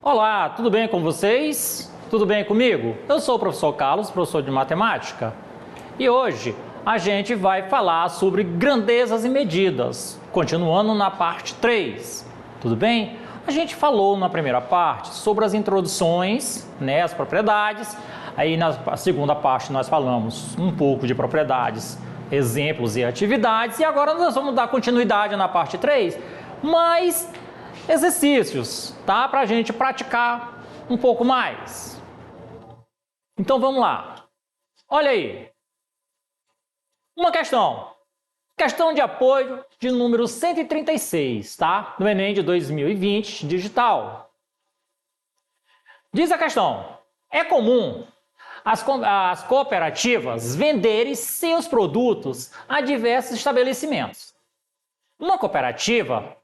Olá, tudo bem com vocês? Tudo bem comigo? Eu sou o professor Carlos, professor de matemática, e hoje a gente vai falar sobre grandezas e medidas, continuando na parte 3, tudo bem? A gente falou na primeira parte sobre as introduções, as propriedades, aí na segunda parte nós falamos um pouco de propriedades, exemplos e atividades, e agora nós vamos dar continuidade na parte 3, mas exercícios, tá? Para a gente praticar um pouco mais. Então vamos lá. Olha aí. Uma questão. Questão de apoio de número 136, tá? No Enem de 2020, digital. Diz a questão: é comum as cooperativas venderem seus produtos a diversos estabelecimentos. Uma cooperativa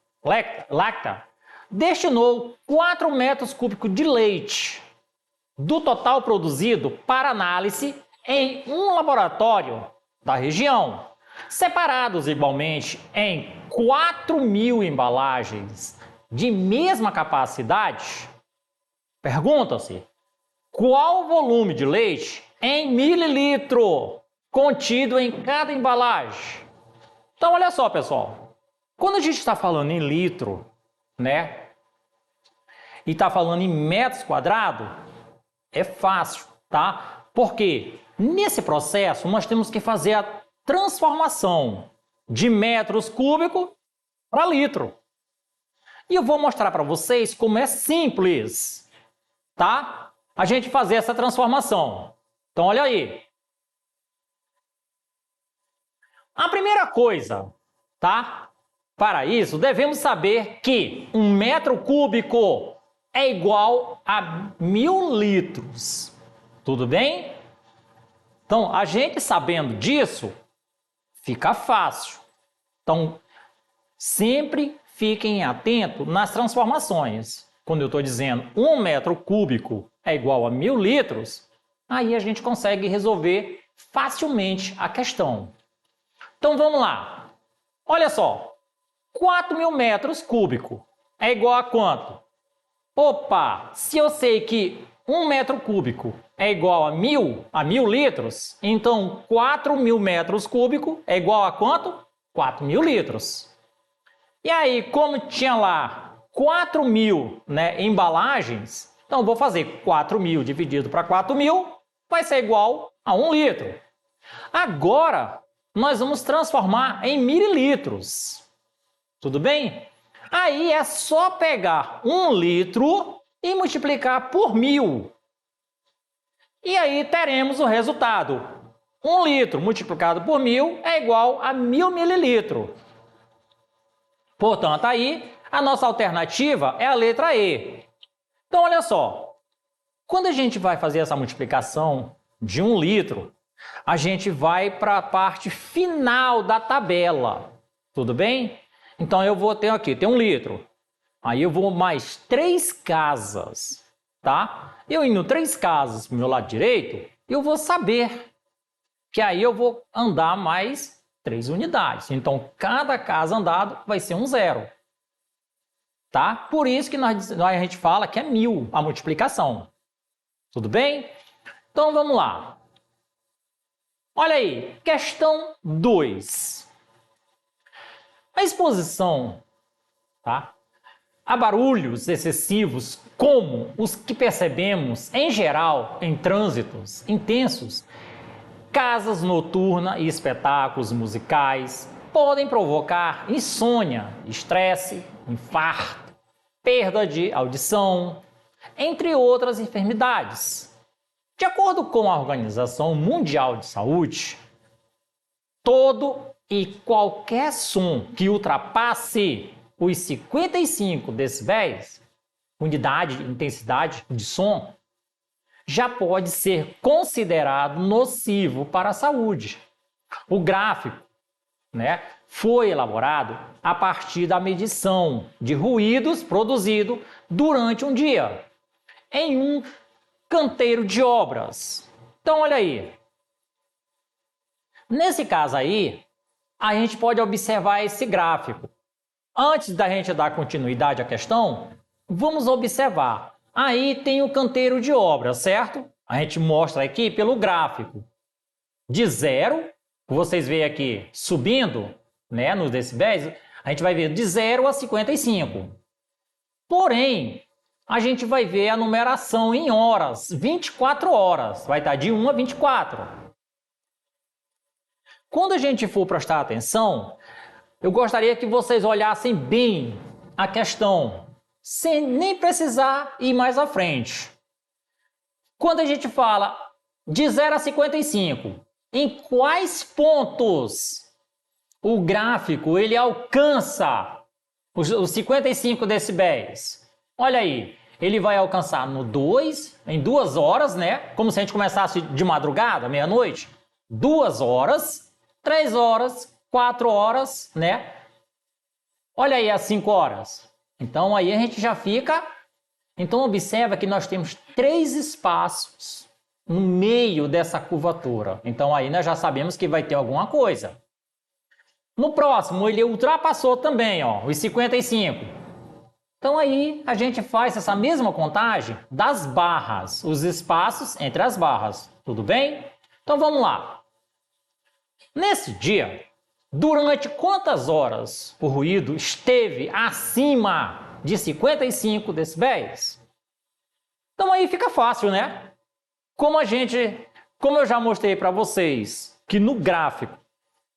Lacta destinou 4 metros cúbicos de leite do total produzido para análise em um laboratório da região, separados igualmente em 4.000 embalagens de mesma capacidade. Pergunta-se: qual o volume de leite em mililitro contido em cada embalagem? Então, olha só, pessoal. Quando a gente está falando em litro, e está falando em metros quadrados, é fácil, tá? Porque nesse processo nós temos que fazer a transformação de metros cúbicos para litro. E eu vou mostrar para vocês como é simples, tá? A gente fazer essa transformação. Então, olha aí. A primeira coisa, tá? Para isso, devemos saber que 1 metro cúbico é igual a 1.000 litros. Tudo bem? Então, a gente sabendo disso, fica fácil. Então, sempre fiquem atentos nas transformações. Quando eu estou dizendo 1 metro cúbico é igual a 1.000 litros, aí a gente consegue resolver facilmente a questão. Então, vamos lá. Olha só. 4.000 metros cúbicos é igual a quanto? Opa, se eu sei que 1 metro cúbico é igual a 1.000 litros, então 4.000 metros cúbicos é igual a quanto? 4.000 litros. E aí, como tinha lá 4.000 embalagens, então eu vou fazer 4.000 dividido para 4.000, vai ser igual a 1 litro. Agora, nós vamos transformar em mililitros. Tudo bem? Aí é só pegar 1 litro e multiplicar por 1.000. E aí teremos o resultado. 1 litro multiplicado por 1.000 é igual a 1.000 mililitros. Portanto, aí a nossa alternativa é a letra E. Então, olha só. Quando a gente vai fazer essa multiplicação de 1 litro, a gente vai para a parte final da tabela. Tudo bem? Então, eu vou ter aqui, tem 1 litro. Aí eu vou mais 3 casas, tá? Eu indo 3 casas para o meu lado direito, eu vou saber que aí eu vou andar mais 3 unidades. Então, cada casa andada vai ser um 0. Tá? Por isso que a gente fala que é 1.000 a multiplicação. Tudo bem? Então, vamos lá. Olha aí, questão 2. A exposição, tá, a barulhos excessivos, como os que percebemos em geral em trânsitos intensos, casas noturnas e espetáculos musicais, podem provocar insônia, estresse, infarto, perda de audição, entre outras enfermidades. De acordo com a Organização Mundial de Saúde, todo e qualquer som que ultrapasse os 55 decibéis, unidade de intensidade de som, já pode ser considerado nocivo para a saúde. O gráfico, foi elaborado a partir da medição de ruídos produzidos durante um dia em um canteiro de obras. Então, olha aí. Nesse caso aí, a gente pode observar esse gráfico. Antes da gente dar continuidade à questão, vamos observar. Aí tem o canteiro de obra, certo? A gente mostra aqui pelo gráfico. De 0, vocês veem aqui subindo, né, nos decibéis, a gente vai ver de 0 a 55. Porém, a gente vai ver a numeração em horas, 24 horas, vai estar de 1 a 24. Quando a gente for prestar atenção, eu gostaria que vocês olhassem bem a questão, sem nem precisar ir mais à frente. Quando a gente fala de 0 a 55, em quais pontos o gráfico ele alcança os 55 decibéis? Olha aí, ele vai alcançar no 2, em 2 horas, né? Como se a gente começasse de madrugada, meia-noite. 2 horas, 3 horas, 4 horas, né? Olha aí as 5 horas. Então aí a gente já fica... Então observa que nós temos 3 espaços no meio dessa curvatura. Então aí nós já sabemos que vai ter alguma coisa. No próximo ele ultrapassou também, ó, os 55. Então aí a gente faz essa mesma contagem das barras, os espaços entre as barras. Tudo bem? Então vamos lá. Nesse dia, durante quantas horas o ruído esteve acima de 55 decibéis? Então aí fica fácil, né? Como eu já mostrei para vocês que no gráfico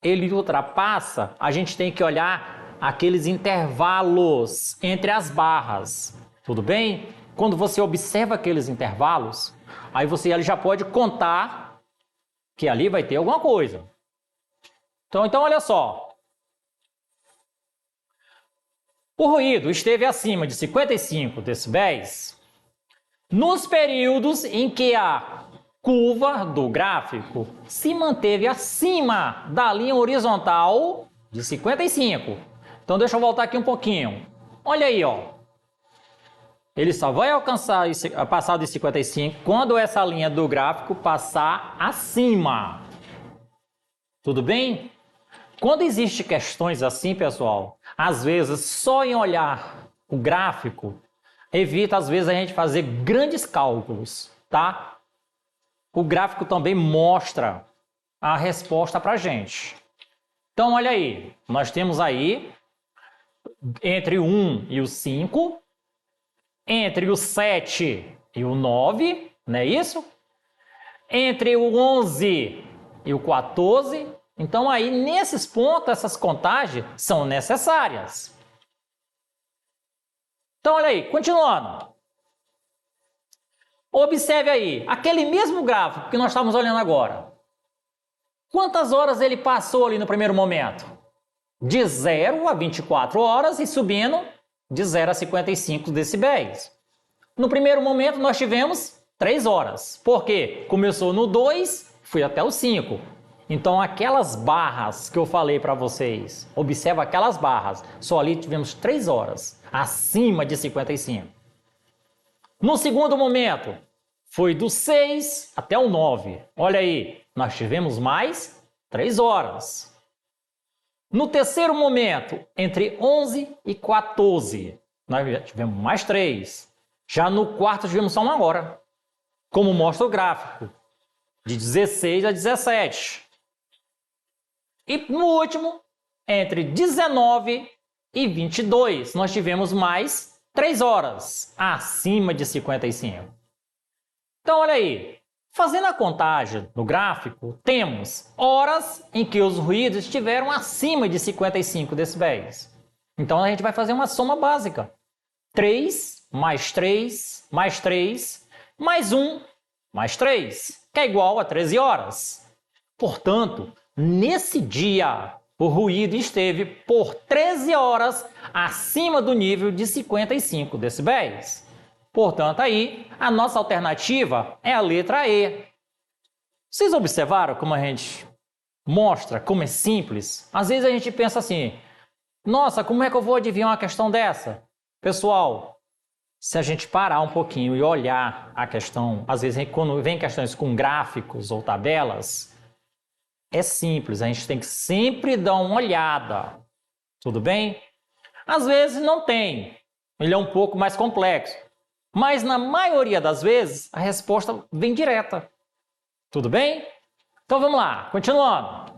ele ultrapassa, a gente tem que olhar aqueles intervalos entre as barras. Tudo bem? Quando você observa aqueles intervalos, aí você já pode contar que ali vai ter alguma coisa. Então olha só. O ruído esteve acima de 55 decibéis nos períodos em que a curva do gráfico se manteve acima da linha horizontal de 55. Então deixa eu voltar aqui um pouquinho. Olha aí, ó. Ele só vai alcançar passar de 55 quando essa linha do gráfico passar acima. Tudo bem? Quando existem questões assim, pessoal, às vezes só em olhar o gráfico evita às vezes a gente fazer grandes cálculos, tá? O gráfico também mostra a resposta para a gente. Então olha aí, nós temos aí entre o 1 e o 5, entre o 7 e o 9, não é isso? Entre o 11 e o 14. Então aí nesses pontos essas contagens são necessárias. Então olha aí, continuando. Observe aí, aquele mesmo gráfico que nós estamos olhando agora. Quantas horas ele passou ali no primeiro momento? De 0 a 24 horas e subindo de 0 a 55 decibéis. No primeiro momento nós tivemos 3 horas. Por quê? Começou no 2, foi até o 5. Então aquelas barras que eu falei para vocês, observa aquelas barras, só ali tivemos 3 horas, acima de 55. No segundo momento, foi do 6 até o 9. Olha aí, nós tivemos mais 3 horas. No terceiro momento, entre 11 e 14, nós tivemos mais 3. Já no quarto, tivemos só 1 hora, como mostra o gráfico, de 16 a 17. E no último, entre 19 e 22, nós tivemos mais 3 horas, acima de 55. Então, olha aí, fazendo a contagem no gráfico, temos horas em que os ruídos estiveram acima de 55 decibéis. Então, a gente vai fazer uma soma básica. 3 mais 3 mais 3 mais 1 mais 3, que é igual a 13 horas. Portanto, nesse dia, o ruído esteve por 13 horas acima do nível de 55 decibéis. Portanto, aí, a nossa alternativa é a letra E. Vocês observaram como a gente mostra, como é simples? Às vezes a gente pensa assim, nossa, como é que eu vou adivinhar uma questão dessa? Pessoal, se a gente parar um pouquinho e olhar a questão, às vezes quando vem questões com gráficos ou tabelas, é simples, a gente tem que sempre dar uma olhada, tudo bem? Às vezes não tem, ele é um pouco mais complexo. Mas na maioria das vezes a resposta vem direta. Tudo bem? Então vamos lá, continuando.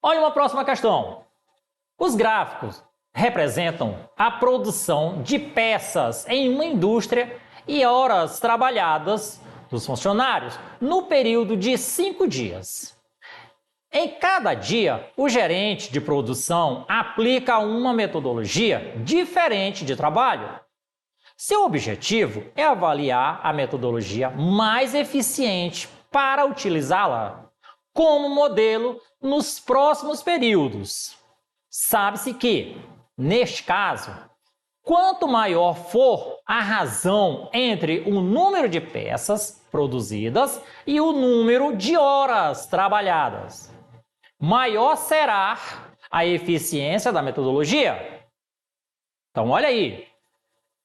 Olha uma próxima questão. Os gráficos representam a produção de peças em uma indústria e horas trabalhadas dos funcionários no período de 5 dias. Em cada dia, o gerente de produção aplica uma metodologia diferente de trabalho. Seu objetivo é avaliar a metodologia mais eficiente para utilizá-la como modelo nos próximos períodos. Sabe-se que, neste caso, quanto maior for a razão entre o número de peças produzidas e o número de horas trabalhadas, maior será a eficiência da metodologia. Então, olha aí.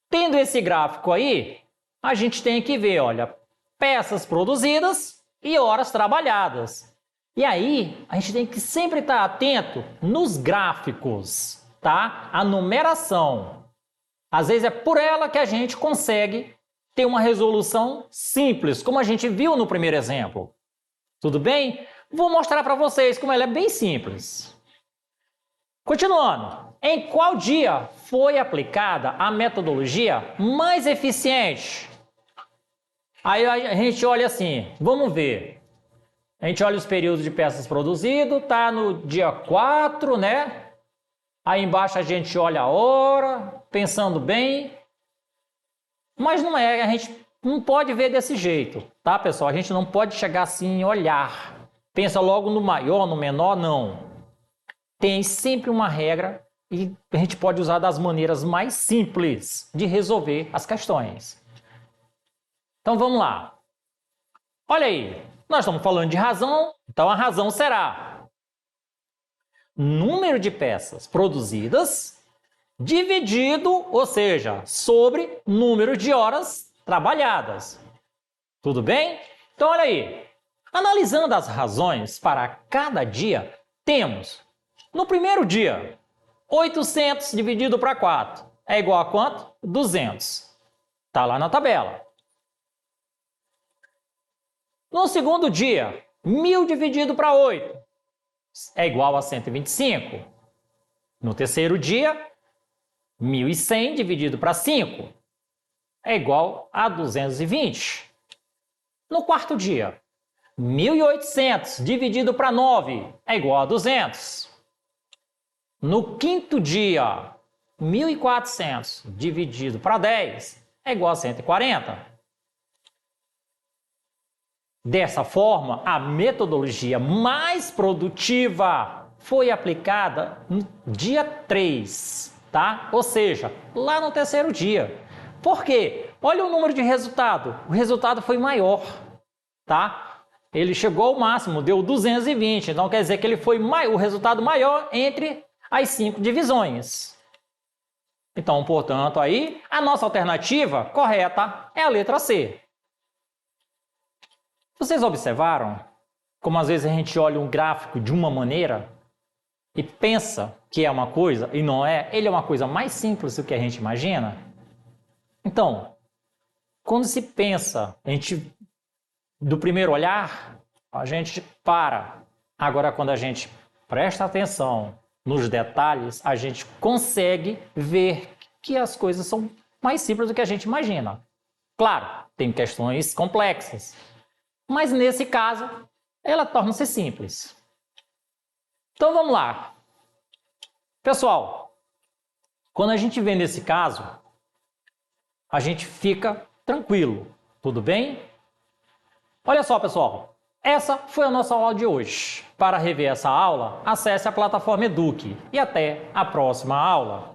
Tendo esse gráfico aí, a gente tem que ver, olha, peças produzidas e horas trabalhadas. E aí, a gente tem que sempre estar atento nos gráficos, tá? A numeração. Às vezes é por ela que a gente consegue ter uma resolução simples, como a gente viu no primeiro exemplo. Tudo bem? Vou mostrar para vocês como ela é bem simples. Continuando, em qual dia foi aplicada a metodologia mais eficiente? Aí a gente olha assim, vamos ver. A gente olha os períodos de peças produzidas, tá no dia 4, né? Aí embaixo a gente olha a hora, pensando bem. Mas não é, a gente não pode ver desse jeito, tá, pessoal? A gente não pode chegar assim e olhar. Pensa logo no maior, no menor, não. Tem sempre uma regra e a gente pode usar das maneiras mais simples de resolver as questões. Então vamos lá. Olha aí, nós estamos falando de razão, então a razão será número de peças produzidas dividido, ou seja, sobre número de horas trabalhadas. Tudo bem? Então olha aí, analisando as razões para cada dia, temos no primeiro dia, 800 dividido para 4 é igual a quanto? 200. Está lá na tabela. No segundo dia, 1000 dividido para 8 é igual a 125. No terceiro dia, 1100 dividido para 5 é igual a 220. No quarto dia, 1800 dividido para 9 é igual a 200. No quinto dia, 1400 dividido para 10 é igual a 140. Dessa forma, a metodologia mais produtiva foi aplicada no dia 3, tá? Ou seja, lá no terceiro dia. Por quê? Olha o número de resultado. O resultado foi maior, tá? Ele chegou ao máximo, deu 220. Então quer dizer que ele foi o resultado maior entre as 5 divisões. Então, portanto, aí a nossa alternativa correta é a letra C. Vocês observaram como às vezes a gente olha um gráfico de uma maneira e pensa que é uma coisa e não é? Ele é uma coisa mais simples do que a gente imagina? Então, quando se pensa, do primeiro olhar, a gente para. Agora, quando a gente presta atenção nos detalhes, a gente consegue ver que as coisas são mais simples do que a gente imagina. Claro, tem questões complexas, mas nesse caso, ela torna-se simples. Então vamos lá. Pessoal, quando a gente vê nesse caso, a gente fica tranquilo, tudo bem? Olha só, pessoal, essa foi a nossa aula de hoje. Para rever essa aula, acesse a plataforma Eduque e até a próxima aula.